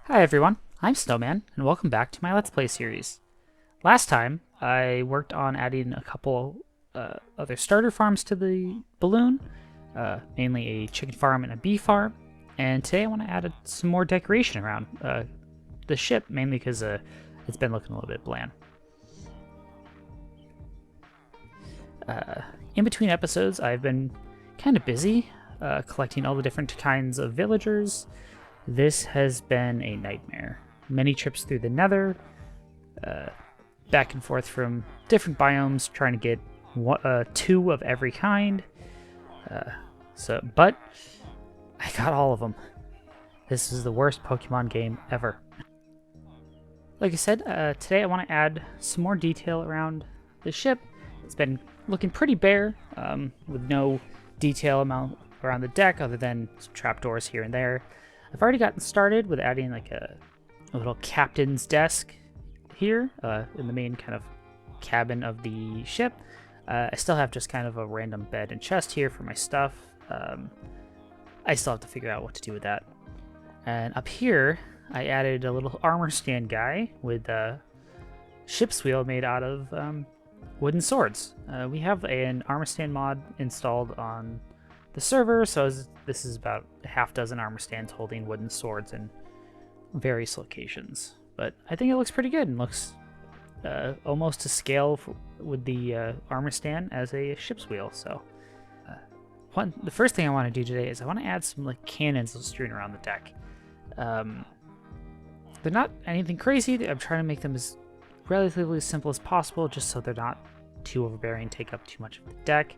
Hi everyone, I'm Snowman, and welcome back to my Let's Play series. Last time, I worked on adding a couple other starter farms to the balloon, mainly a chicken farm and a bee farm, and today I want to add some more decoration around the ship, mainly because it's been looking a little bit bland. In between episodes, I've been kind of busy collecting all the different kinds of villagers. This has been a nightmare. Many trips through the nether, back and forth from different biomes, trying to get two of every kind. But I got all of them. This is the worst Pokemon game ever. Like I said, today I want to add some more detail around the ship. It's been looking pretty bare, with no detail amount around the deck other than some trapdoors here and there. I've already gotten started with adding like a little captain's desk here in the main kind of cabin of the ship. I still have just kind of a random bed and chest here for my stuff. I still have to figure out what to do with that. And up here, I added a little armor stand guy with a ship's wheel made out of wooden swords. We have an armor stand mod installed on the server, so this is about a half dozen armor stands holding wooden swords in various locations. But I think it looks pretty good and looks almost to scale with the armor stand as a ship's wheel. So the first thing I want to do today is I want to add some like cannons strewn around the deck. They're not anything crazy. I'm trying to make them as relatively simple as possible, just so they're not too overbearing, take up too much of the deck.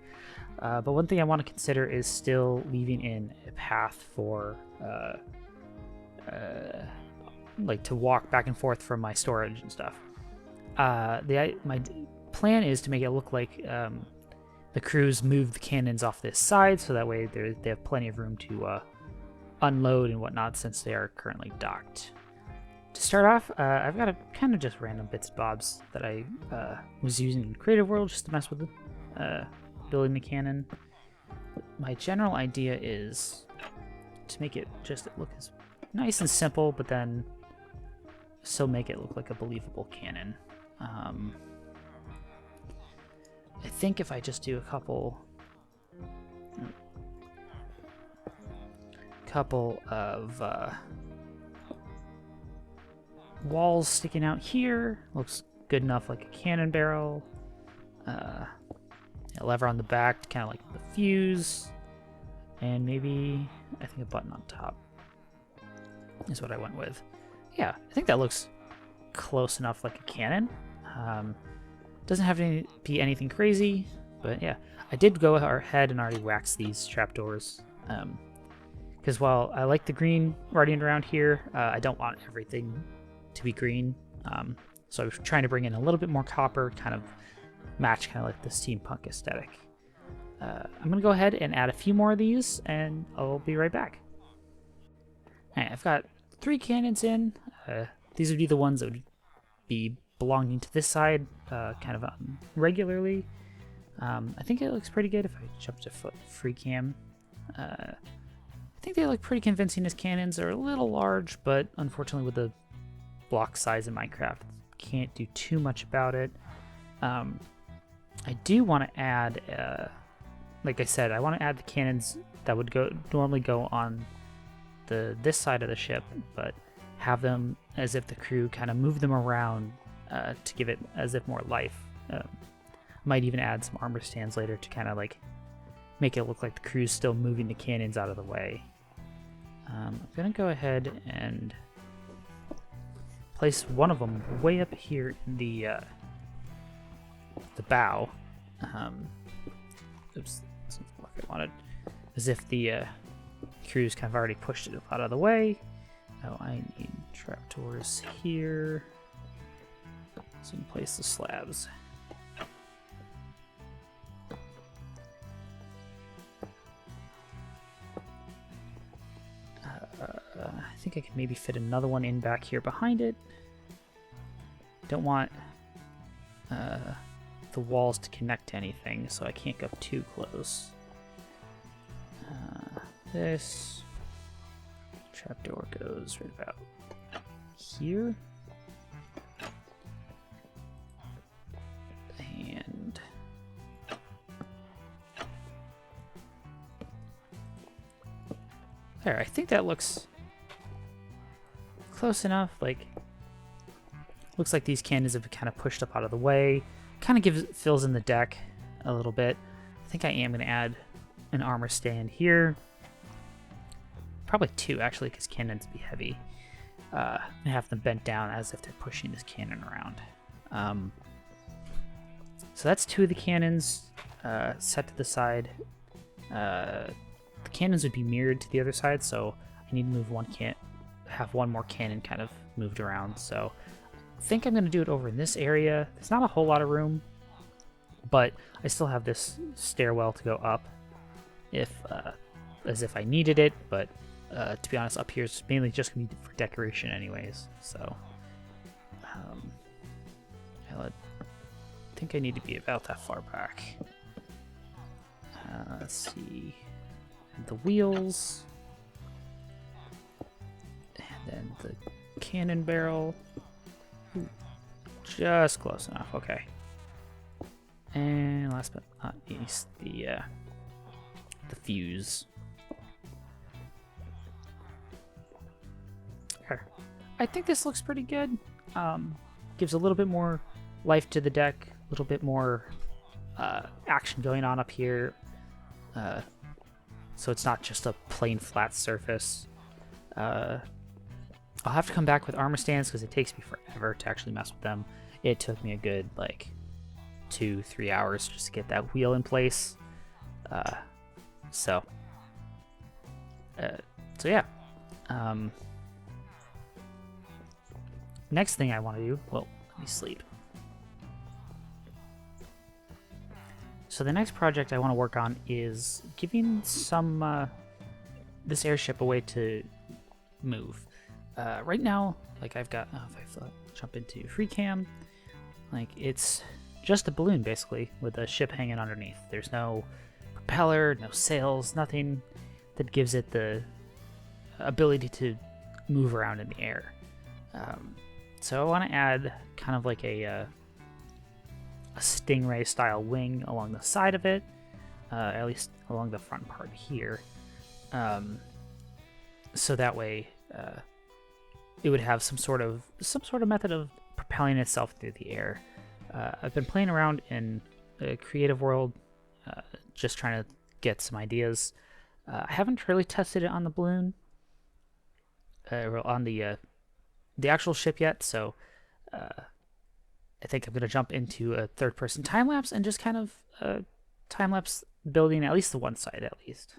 But one thing I want to consider is still leaving in a path for like to walk back and forth from my storage and stuff. My plan is to make it look like the crews move the cannons off this side, so that way they have plenty of room to unload and whatnot, since they are currently docked. To start off, I've got a kind of just random bits and bobs that I was using in Creative World just to mess with building the cannon. My general idea is to make it just look as nice and simple, but then still make it look like a believable cannon. I think if I just do a couple of walls sticking out here, looks good enough, like a cannon barrel. A lever on the back, kind of like the fuse, and maybe I think a button on top is what I went with. Yeah, I think that looks close enough like a cannon. Doesn't have to be anything crazy, but yeah, I did go ahead and already wax these trapdoors. Because while I like the green running around here, I don't want everything to be green. So I was trying to bring in a little bit more copper, kind of match kind of like the steampunk aesthetic. I'm going to go ahead and add a few more of these, and I'll be right back. Alright, I've got 3 cannons in. These would be the ones that would be belonging to this side kind of regularly. I think it looks pretty good if I jump to free cam. I think they look pretty convincing as cannons. They're a little large, but unfortunately with the block size in Minecraft, can't do too much about it. I do want to add, like I said, I want to add the cannons that would normally go on this side of the ship, but have them as if the crew kind of move them around to give it as if more life. Might even add some armor stands later to kind of like make it look like the crew's still moving the cannons out of the way. I'm gonna go ahead and place one of them way up here in the bow. Oops, that's not what I wanted. As if the crew's kind of already pushed it out of the way. Oh, I need trapdoors here, so I can place the slabs. I think I can maybe fit another one in back here behind it. Don't want the walls to connect to anything, so I can't go too close. This trapdoor goes right about here. And there, I think that looks close enough. Like, looks like these cannons have been kind of pushed up out of the way. Kind of fills in the deck a little bit. I think I am going to add an armor stand here. Probably two, actually, because cannons be heavy. And have them bent down as if they're pushing this cannon around. So that's two of the cannons set to the side. The cannons would be mirrored to the other side, so I need to move have one more cannon kind of moved around. So I think I'm going to do it over in this area. There's not a whole lot of room, but I still have this stairwell to go up as if I needed it, but to be honest, up here is mainly just going to be for decoration anyways. So I think I need to be about that far back. Let's see. The wheels. And then the cannon barrel. Ooh, just close enough. Okay. And last but not least, the fuse. Okay. I think this looks pretty good. Gives a little bit more life to the deck, a little bit more action going on up here. So it's not just a plain flat surface. I'll have to come back with armor stands because it takes me forever to actually mess with them. It took me a good, like, 2-3 hours just to get that wheel in place. So yeah. Next thing I want to do, well, let me sleep. So the next project I want to work on is giving this airship a way to move. Right now, like I've got, if I jump into free cam, like it's just a balloon basically with a ship hanging underneath. There's no propeller, no sails, nothing that gives it the ability to move around in the air. So I want to add kind of like a stingray style wing along the side of it, at least along the front part here. So that way it would have some sort of method of propelling itself through the air. I've been playing around in a creative world, just trying to get some ideas. I haven't really tested it on the balloon, or on the actual ship yet, so I think I'm going to jump into a third-person time-lapse and just kind of time-lapse building at least the one side at least.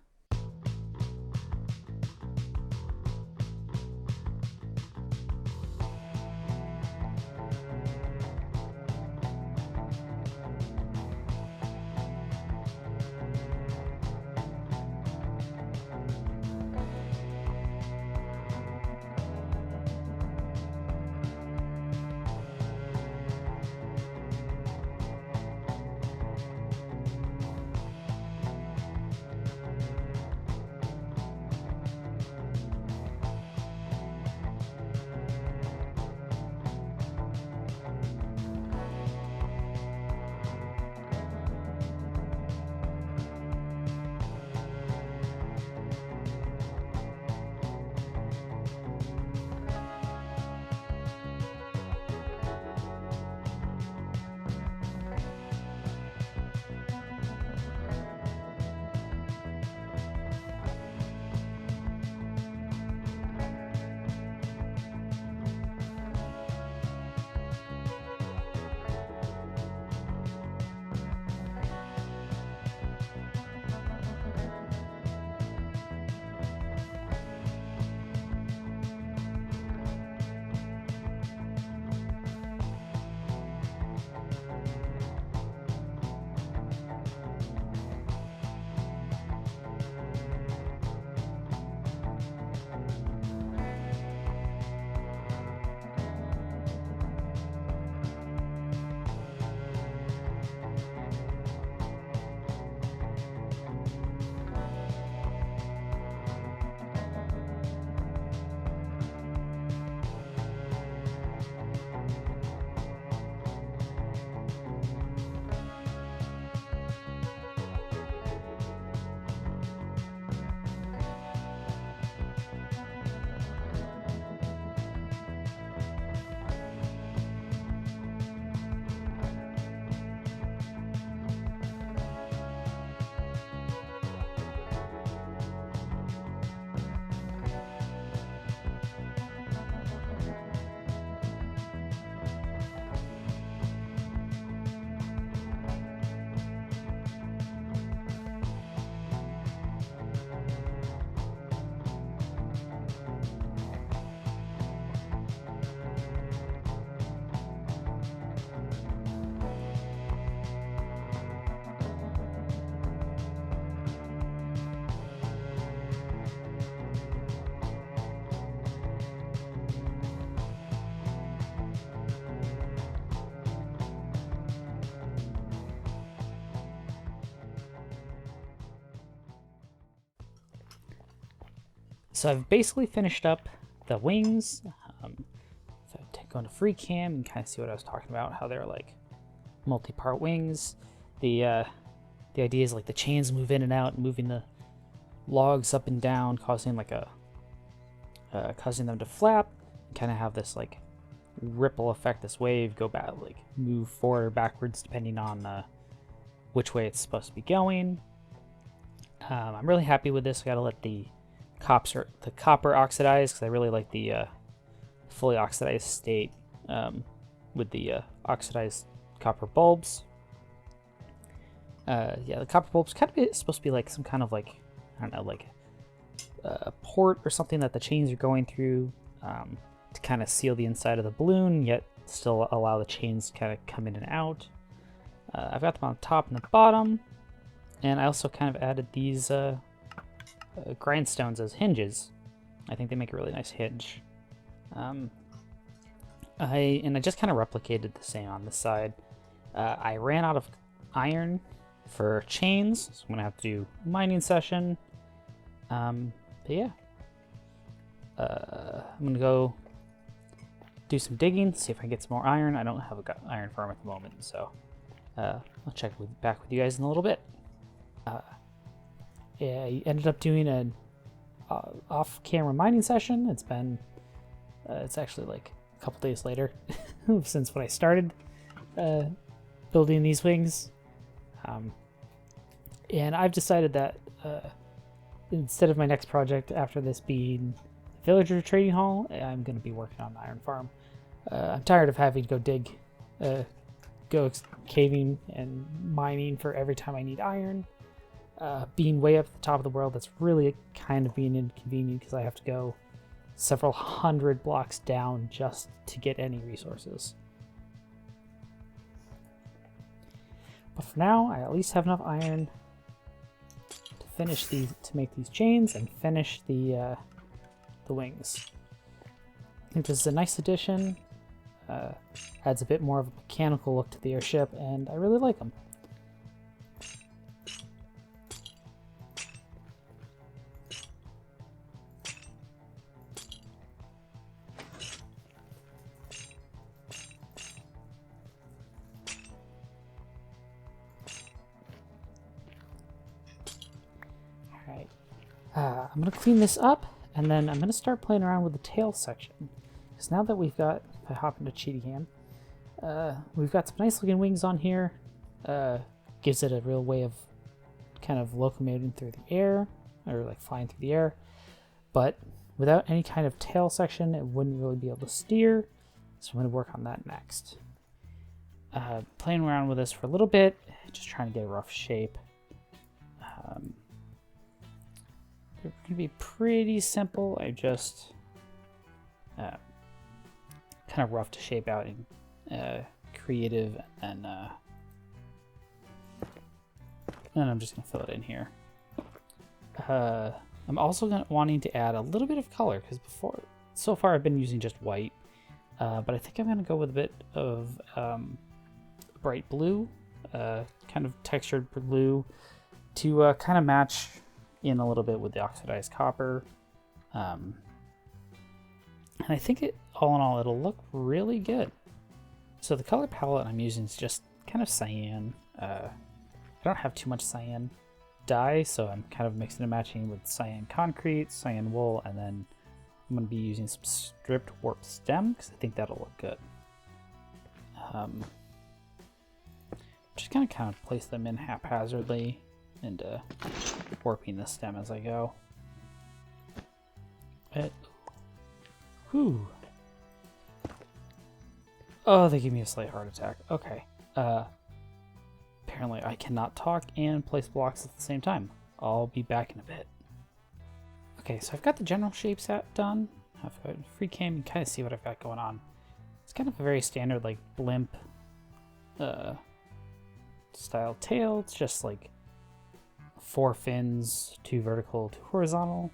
So I've basically finished up the wings. If I go into free cam and kind of see what I was talking about, how they're like multi-part wings. The idea is like the chains move in and out, moving the logs up and down, causing like causing them to flap, and kind of have this like ripple effect, this wave go back, like move forward or backwards depending on which way it's supposed to be going. I'm really happy with this. I gotta let the copper oxidize because I really like the fully oxidized state with the oxidized copper bulbs. Yeah, the copper bulbs kind of supposed to be like some kind of like, I don't know, like a port or something that the chains are going through to kind of seal the inside of the balloon, yet still allow the chains to kind of come in and out. I've got them on the top and the bottom, and I also kind of added these grindstones as hinges. I think they make a really nice hinge. I just kind of replicated the same on this side. I ran out of iron for chains, so I'm gonna have to do a mining session. But yeah, I'm gonna go do some digging, see if I can get some more iron. I don't have an iron farm at the moment, so I'll check back with you guys in a little bit. Yeah, I ended up doing an off-camera mining session. It's actually like a couple days later since when I started building these wings. And I've decided that instead of my next project after this being Villager Trading Hall, I'm going to be working on an iron farm. I'm tired of having to go caving and mining for every time I need iron. Being way up at the top of the world, that's really kind of being inconvenient because I have to go several hundred blocks down just to get any resources. But for now, I at least have enough iron to finish these, to make these chains and finish the wings. I think this is a nice addition. Adds a bit more of a mechanical look to the airship, and I really like them. Alright, I'm going to clean this up, and then I'm going to start playing around with the tail section. Because now that we've got, if I hop into Cheetah Cam, we've got some nice looking wings on here. Gives it a real way of kind of locomoting through the air, or like flying through the air. But without any kind of tail section, it wouldn't really be able to steer. So I'm going to work on that next. Playing around with this for a little bit, just trying to get a rough shape. They're going to be pretty simple. I just kind of rough to shape out in creative, and I'm just gonna fill it in here. I'm also wanting to add a little bit of color because so far I've been using just white, but I think I'm gonna go with a bit of bright blue, kind of textured blue, to kind of match in a little bit with the oxidized copper. And I think all in all, it'll look really good. So the color palette I'm using is just kind of cyan. I don't have too much cyan dye, so I'm kind of mixing and matching with cyan concrete, cyan wool, and then I'm going to be using some stripped warp stem because I think that'll look good. Just kind of place them in haphazardly and warping the stem as I go. Whew. Oh, they gave me a slight heart attack. Okay. Apparently I cannot talk and place blocks at the same time. I'll be back in a bit. Okay, so I've got the general shapes done. I've got free cam, you can kind of see what I've got going on. It's kind of a very standard like blimp style tail. It's just like 4 fins, 2 vertical, 2 horizontal.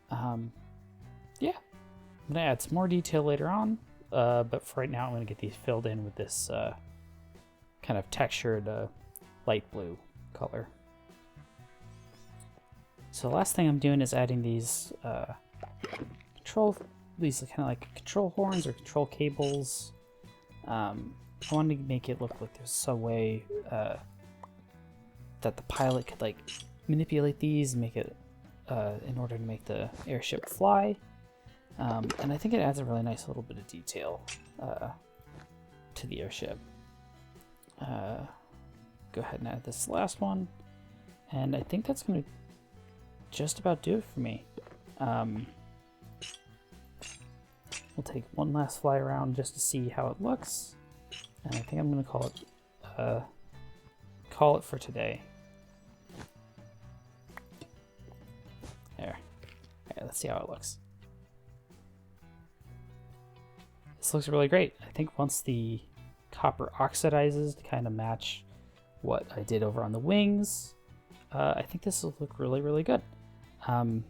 Yeah, I'm gonna add some more detail later on, but for right now I'm gonna get these filled in with this kind of textured light blue color. So the last thing I'm doing is adding these control, these kind of like control horns or control cables. I wanted to make it look like there's some way that the pilot could like manipulate these and make it in order to make the airship fly. And I think it adds a really nice little bit of detail to the airship. Go ahead and add this last one. And I think that's going to just about do it for me. We'll take one last fly around just to see how it looks. And I think I'm going to call it for today. There. Okay, let's see how it looks. This looks really great. I think once the copper oxidizes to kind of match what I did over on the wings, I think this will look really, really good. But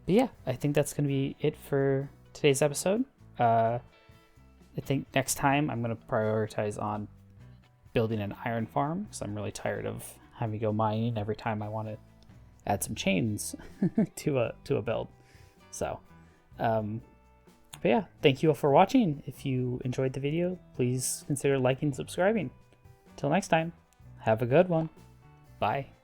yeah, I think that's going to be it for today's episode. I think next time I'm going to prioritize on building an iron farm, because I'm really tired of having to go mining every time I want to add some chains to a build. So, but yeah, thank you all for watching. If you enjoyed the video, please consider liking and subscribing. Till next time, have a good one. Bye.